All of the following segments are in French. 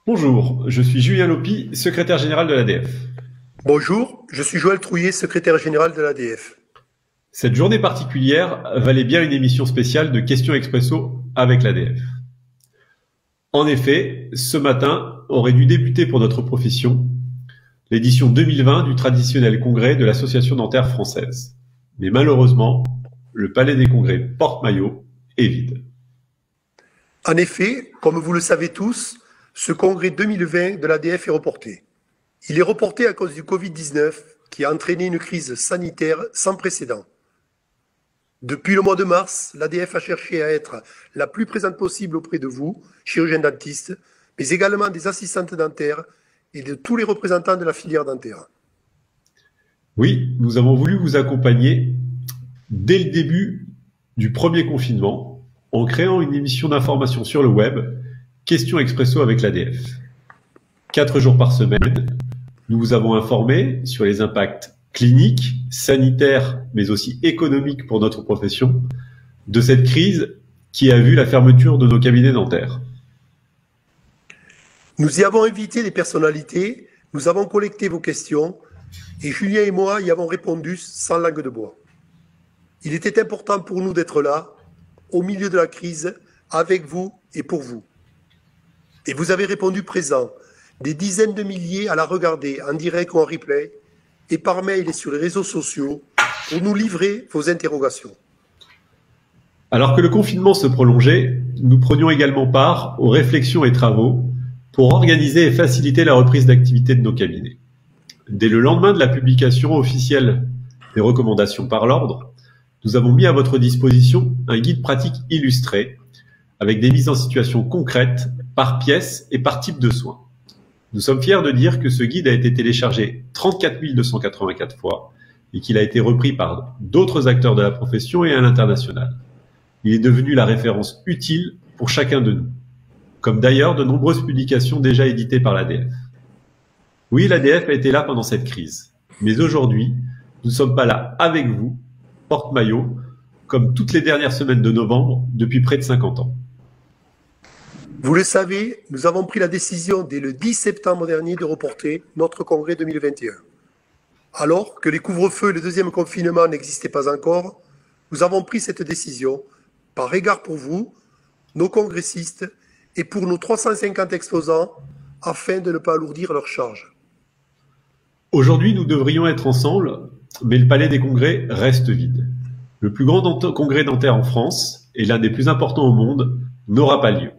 Bonjour, je suis Julien Lopi, secrétaire général de l'ADF. Bonjour, je suis Joël Trouillet, secrétaire général de l'ADF. Cette journée particulière valait bien une émission spéciale de Questions Expresso avec l'ADF. En effet, ce matin aurait dû débuter pour notre profession l'édition 2020 du traditionnel congrès de l'Association dentaire française. Mais malheureusement, le Palais des Congrès porte-maillot est vide. En effet, comme vous le savez tous, ce congrès 2020 de l'ADF est reporté. Il est reporté à cause du Covid-19 qui a entraîné une crise sanitaire sans précédent. Depuis le mois de mars, l'ADF a cherché à être la plus présente possible auprès de vous, chirurgiens dentistes, mais également des assistantes dentaires et de tous les représentants de la filière dentaire. Oui, nous avons voulu vous accompagner dès le début du premier confinement en créant une émission d'information sur le web, Questions Expresso avec l'ADF. 4 jours par semaine, nous vous avons informé sur les impacts cliniques, sanitaires, mais aussi économiques pour notre profession de cette crise qui a vu la fermeture de nos cabinets dentaires. Nous y avons invité des personnalités, nous avons collecté vos questions et Julien et moi y avons répondu sans langue de bois. Il était important pour nous d'être là, au milieu de la crise, avec vous et pour vous. Et vous avez répondu présent, des dizaines de milliers à la regarder en direct ou en replay, et par mail et sur les réseaux sociaux, pour nous livrer vos interrogations. Alors que le confinement se prolongeait, nous prenions également part aux réflexions et travaux pour organiser et faciliter la reprise d'activité de nos cabinets. Dès le lendemain de la publication officielle des recommandations par l'ordre, nous avons mis à votre disposition un guide pratique illustré avec des mises en situation concrètes par pièce et par type de soins. Nous sommes fiers de dire que ce guide a été téléchargé 34 284 fois et qu'il a été repris par d'autres acteurs de la profession et à l'international. Il est devenu la référence utile pour chacun de nous, comme d'ailleurs de nombreuses publications déjà éditées par l'ADF. Oui, l'ADF a été là pendant cette crise, mais aujourd'hui, nous ne sommes pas là avec vous, porte-maillot, comme toutes les dernières semaines de novembre depuis près de 50 ans. Vous le savez, nous avons pris la décision dès le 10 septembre dernier de reporter notre congrès 2021. Alors que les couvre-feux et le deuxième confinement n'existaient pas encore, nous avons pris cette décision par égard pour vous, nos congressistes et pour nos 350 exposants afin de ne pas alourdir leurs charges. Aujourd'hui, nous devrions être ensemble, mais le Palais des Congrès reste vide. Le plus grand congrès dentaire en France et l'un des plus importants au monde n'aura pas lieu.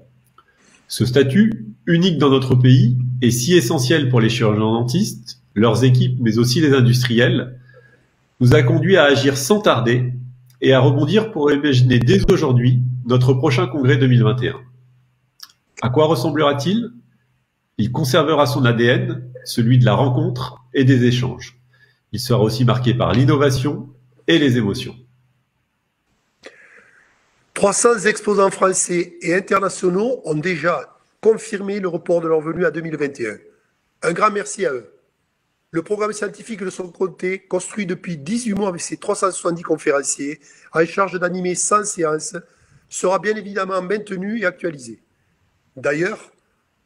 Ce statut, unique dans notre pays, est si essentiel pour les chirurgiens dentistes, leurs équipes, mais aussi les industriels, nous a conduit à agir sans tarder et à rebondir pour imaginer dès aujourd'hui notre prochain congrès 2021. À quoi ressemblera-t-il? Il conservera son ADN, celui de la rencontre et des échanges. Il sera aussi marqué par l'innovation et les émotions. 300 exposants français et internationaux ont déjà confirmé le report de leur venue à 2021. Un grand merci à eux. Le programme scientifique de son côté, construit depuis 18 mois avec ses 370 conférenciers, en charge d'animer 100 séances, sera bien évidemment maintenu et actualisé. D'ailleurs,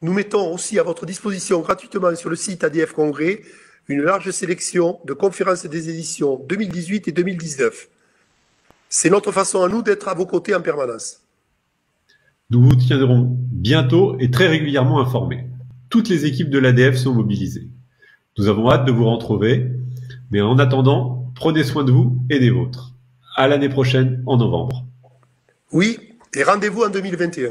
nous mettons aussi à votre disposition gratuitement sur le site ADF Congrès une large sélection de conférences des éditions 2018 et 2019. C'est notre façon à nous d'être à vos côtés en permanence. Nous vous tiendrons bientôt et très régulièrement informés. Toutes les équipes de l'ADF sont mobilisées. Nous avons hâte de vous retrouver, mais en attendant, prenez soin de vous et des vôtres. À l'année prochaine, en novembre. Oui, et rendez-vous en 2021.